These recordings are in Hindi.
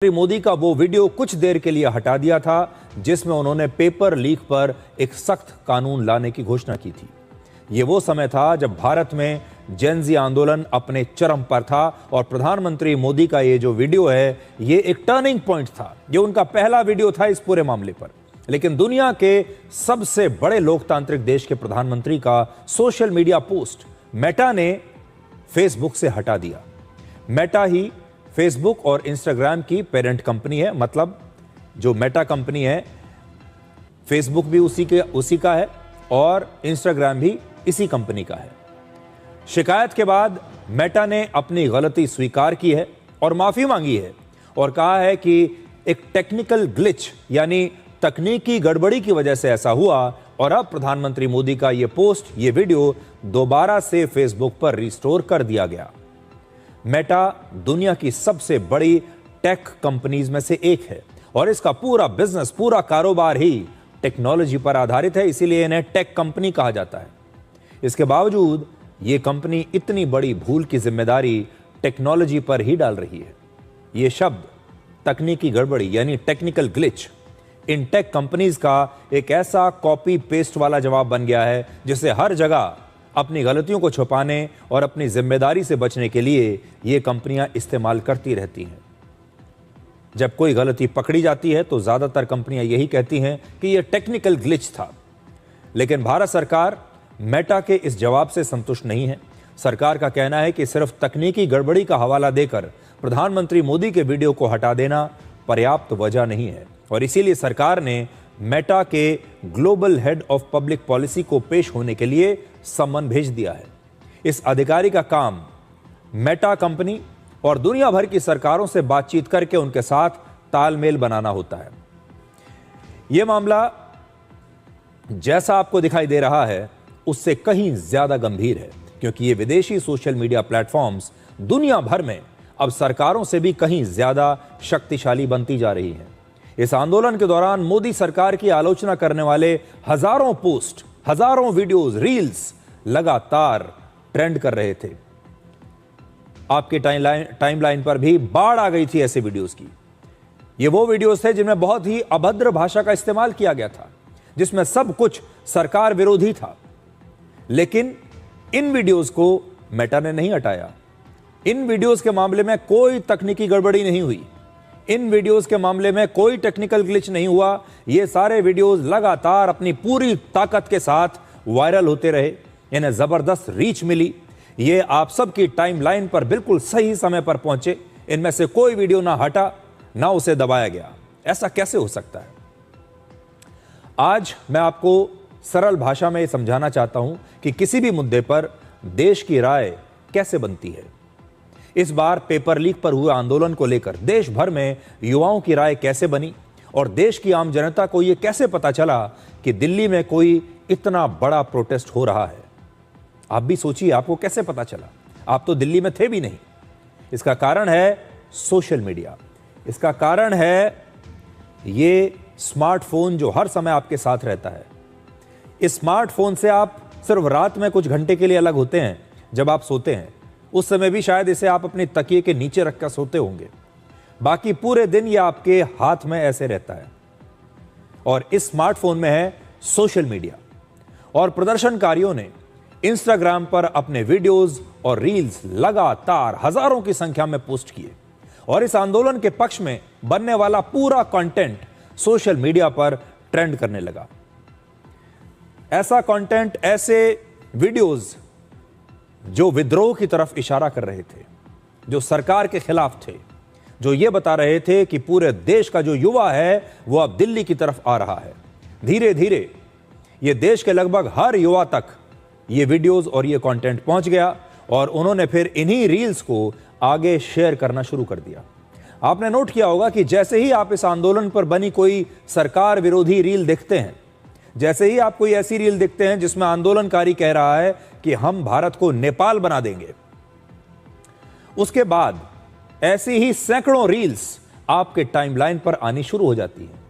मोदी का वो वीडियो कुछ देर के लिए हटा दिया था जिसमें उन्होंने पेपर लीक पर एक सख्त कानून लाने की घोषणा की थी। ये वो समय था जब भारत में जेन ज़ी आंदोलन अपने चरम पर था और प्रधानमंत्री मोदी का ये जो वीडियो है ये एक टर्निंग पॉइंट था। ये उनका पहला वीडियो था इस पूरे मामले पर। लेकिन दुनिया के सबसे बड़े लोकतांत्रिक देश के प्रधानमंत्री का सोशल मीडिया पोस्ट मेटा ने फेसबुक से हटा दिया। मेटा ही फेसबुक और इंस्टाग्राम की पेरेंट कंपनी है, मतलब जो मेटा कंपनी है फेसबुक भी उसी का है और इंस्टाग्राम भी इसी कंपनी का है। शिकायत के बाद मेटा ने अपनी गलती स्वीकार की है और माफी मांगी है और कहा है कि एक टेक्निकल ग्लिच यानी तकनीकी गड़बड़ी की वजह से ऐसा हुआ और अब प्रधानमंत्री मोदी का यह पोस्ट, ये वीडियो दोबारा से फेसबुक पर रिस्टोर कर दिया गया। मेटा दुनिया की सबसे बड़ी टेक कंपनीज में से एक है और इसका पूरा बिजनेस, पूरा कारोबार ही टेक्नोलॉजी पर आधारित है, इसीलिए इन्हें टेक कंपनी कहा जाता है। इसके बावजूद यह कंपनी इतनी बड़ी भूल की जिम्मेदारी टेक्नोलॉजी पर ही डाल रही है। यह शब्द तकनीकी गड़बड़ी यानी टेक्निकल ग्लिच इन टेक कंपनीज का एक ऐसा कॉपी पेस्ट वाला जवाब बन गया है जिसे हर जगह अपनी गलतियों को छुपाने और अपनी जिम्मेदारी से बचने के लिए ये कंपनियां इस्तेमाल करती रहती हैं। जब कोई गलती पकड़ी जाती है तो ज्यादातर कंपनियां यही कहती हैं कि यह टेक्निकल ग्लिच था। लेकिन भारत सरकार मेटा के इस जवाब से संतुष्ट नहीं है। सरकार का कहना है कि सिर्फ तकनीकी गड़बड़ी का हवाला देकर प्रधानमंत्री मोदी के वीडियो को हटा देना पर्याप्त वजह नहीं है और इसीलिए सरकार ने मेटा के global head of public policy को पेश होने के लिए सम्मन भेज दिया है। इस अधिकारी का काम मेटा कंपनी और दुनिया भर की सरकारों से बातचीत करके उनके साथ तालमेल बनाना होता है। यह मामला जैसा आपको दिखाई दे रहा है उससे कहीं ज्यादा गंभीर है, क्योंकि ये विदेशी सोशल मीडिया प्लेटफॉर्म्स दुनिया भर में अब सरकारों से भी कहीं ज्यादा शक्तिशाली बनती जा रही हैं। इस आंदोलन के दौरान मोदी सरकार की आलोचना करने वाले हजारों पोस्ट, हजारों वीडियोस, रील्स लगातार ट्रेंड कर रहे थे। आपके टाइमलाइन पर भी बाढ़ आ गई थी ऐसे वीडियोस की। ये वो वीडियोस थे जिनमें बहुत ही अभद्र भाषा का इस्तेमाल किया गया था, जिसमें सब कुछ सरकार विरोधी था। लेकिन इन वीडियोस को मेटा ने नहीं हटाया। इन वीडियोस के मामले में कोई तकनीकी गड़बड़ी नहीं हुई। इन वीडियोस के मामले में कोई टेक्निकल ग्लिच नहीं हुआ। ये सारे वीडियोस लगातार अपनी पूरी ताकत के साथ वायरल होते रहे। इन्हें जबरदस्त रीच मिली। ये आप सबकी टाइमलाइन पर बिल्कुल सही समय पर पहुंचे। इनमें से कोई वीडियो ना हटा, ना उसे दबाया गया। ऐसा कैसे हो सकता है? आज मैं आपको सरल भाषा में समझाना चाहता हूं कि किसी भी मुद्दे पर देश की राय कैसे बनती है। इस बार पेपर लीक पर हुए आंदोलन को लेकर देश भर में युवाओं की राय कैसे बनी और देश की आम जनता को यह कैसे पता चला कि दिल्ली में कोई इतना बड़ा प्रोटेस्ट हो रहा है। आप भी सोचिए, आपको कैसे पता चला? आप तो दिल्ली में थे भी नहीं। इसका कारण है सोशल मीडिया। इसका कारण है ये स्मार्टफोन जो हर समय आपके साथ रहता है। इस स्मार्टफोन से आप सिर्फ रात में कुछ घंटे के लिए अलग होते हैं। जब आप सोते हैं उस समय भी शायद इसे आप अपने तकिए के नीचे रखकर सोते होंगे। बाकी पूरे दिन ये आपके हाथ में ऐसे रहता है और इस स्मार्टफोन में है सोशल मीडिया। और प्रदर्शनकारियों ने इंस्टाग्राम पर अपने वीडियोस और रील्स लगातार हजारों की संख्या में पोस्ट किए और इस आंदोलन के पक्ष में बनने वाला पूरा कंटेंट सोशल मीडिया पर ट्रेंड करने लगा। ऐसा कंटेंट, ऐसे वीडियोस जो विद्रोह की तरफ इशारा कर रहे थे, जो सरकार के खिलाफ थे, जो ये बता रहे थे कि पूरे देश का जो युवा है वो अब दिल्ली की तरफ आ रहा है। धीरे धीरे ये देश के लगभग हर युवा तक ये वीडियोस और ये कंटेंट पहुंच गया और उन्होंने फिर इन्हीं रील्स को आगे शेयर करना शुरू कर दिया। आपने नोट किया होगा कि जैसे ही आप इस आंदोलन पर बनी कोई सरकार विरोधी रील देखते हैं, जैसे ही आप कोई ऐसी रील देखते हैं जिसमें आंदोलनकारी कह रहा है कि हम भारत को नेपाल बना देंगे, उसके बाद ऐसी ही सैकड़ों रील्स आपके टाइमलाइन पर आनी शुरू हो जाती हैं।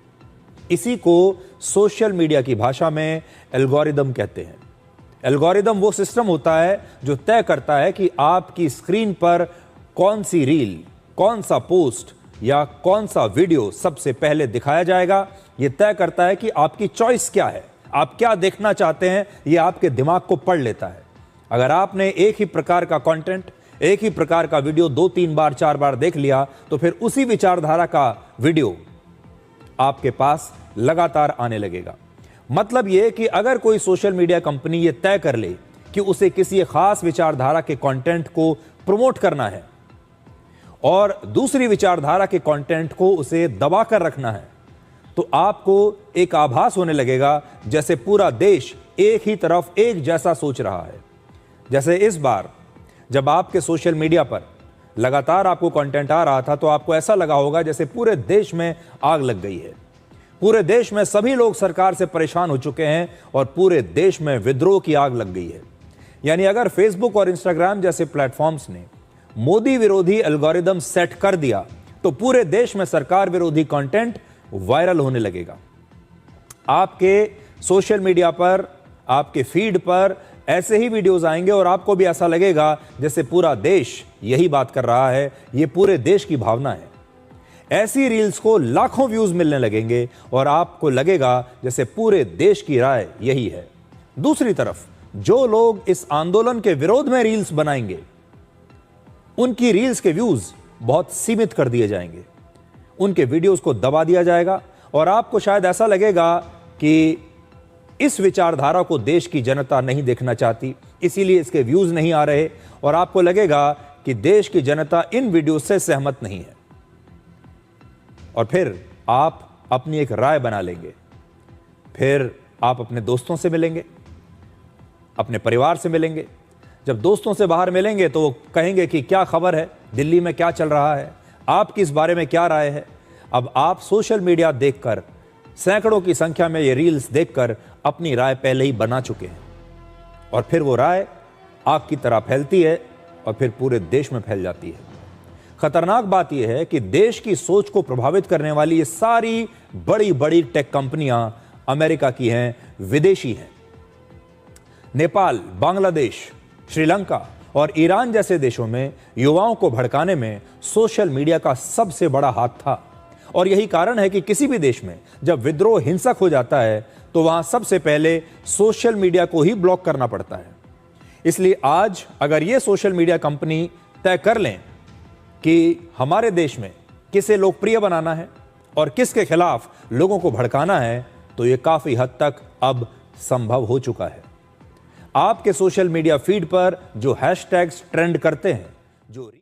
इसी को सोशल मीडिया की भाषा में एल्गोरिदम कहते हैं। एल्गोरिदम वो सिस्टम होता है जो तय करता है कि आपकी स्क्रीन पर कौन सी रील, कौन सा पोस्ट या कौन सा वीडियो सबसे पहले दिखाया जाएगा, यह तय करता है कि आपकी चॉइस क्या है, आप क्या देखना चाहते हैं। यह आपके दिमाग को पढ़ लेता है। अगर आपने एक ही प्रकार का कंटेंट, एक ही प्रकार का वीडियो 2-3 बार 4 बार देख लिया, तो फिर उसी विचारधारा का वीडियो आपके पास लगातार आने लगेगा। मतलब यह कि अगर कोई सोशल मीडिया कंपनी यह तय कर ले कि उसे किसी खास विचारधारा के कंटेंट को प्रमोट करना है और दूसरी विचारधारा के कंटेंट को उसे दबाकर रखना है, तो आपको एक आभास होने लगेगा जैसे पूरा देश एक ही तरफ एक जैसा सोच रहा है। जैसे इस बार जब आपके सोशल मीडिया पर लगातार आपको कंटेंट आ रहा था, तो आपको ऐसा लगा होगा जैसे पूरे देश में आग लग गई है। पूरे देश में सभी लोग सरकार से परेशान हो चुके हैं और पूरे देश में विद्रोह की आग लग गई है। यानी अगर फेसबुक और इंस्टाग्राम जैसे प्लेटफॉर्म्स ने मोदी विरोधी एल्गोरिदम सेट कर दिया, तो पूरे देश में सरकार विरोधी कंटेंट वायरल होने लगेगा। आपके सोशल मीडिया पर, आपके फीड पर ऐसे ही वीडियोस आएंगे और आपको भी ऐसा लगेगा जैसे पूरा देश यही बात कर रहा है। यह पूरे देश की भावना है। ऐसी रील्स को लाखों व्यूज मिलने लगेंगे और आपको लगेगा जैसे पूरे देश की राय यही है। दूसरी तरफ जो लोग इस आंदोलन के विरोध में रील्स बनाएंगे, उनकी रील्स के व्यूज बहुत सीमित कर दिए जाएंगे, उनके वीडियोस को दबा दिया जाएगा और आपको शायद ऐसा लगेगा कि इस विचारधारा को देश की जनता नहीं देखना चाहती, इसीलिए इसके व्यूज नहीं आ रहे और आपको लगेगा कि देश की जनता इन वीडियो से सहमत नहीं है। और फिर आप अपनी एक राय बना लेंगे। फिर आप अपने दोस्तों से मिलेंगे, अपने परिवार से मिलेंगे। जब दोस्तों से बाहर मिलेंगे तो वो कहेंगे कि क्या खबर है, दिल्ली में क्या चल रहा है, आपकी इस बारे में क्या राय है। अब आप सोशल मीडिया देखकर, सैकड़ों की संख्या में ये रील्स देखकर अपनी राय पहले ही बना चुके हैं और फिर वो राय आग की तरह फैलती है और फिर पूरे देश में फैल जाती है। खतरनाक बात यह है कि देश की सोच को प्रभावित करने वाली ये सारी बड़ी बड़ी टेक कंपनियां अमेरिका की हैं, विदेशी हैं। नेपाल, बांग्लादेश, श्रीलंका और ईरान जैसे देशों में युवाओं को भड़काने में सोशल मीडिया का सबसे बड़ा हाथ था और यही कारण है कि किसी भी देश में जब विद्रोह हिंसक हो जाता है तो वहां सबसे पहले सोशल मीडिया को ही ब्लॉक करना पड़ता है। इसलिए आज अगर ये सोशल मीडिया कंपनी तय कर लें कि हमारे देश में किसे लोकप्रिय बनाना है और किसके खिलाफ लोगों को भड़काना है, तो ये काफी हद तक अब संभव हो चुका है। आपके सोशल मीडिया फीड पर जो हैशटैग्स ट्रेंड करते हैं, जो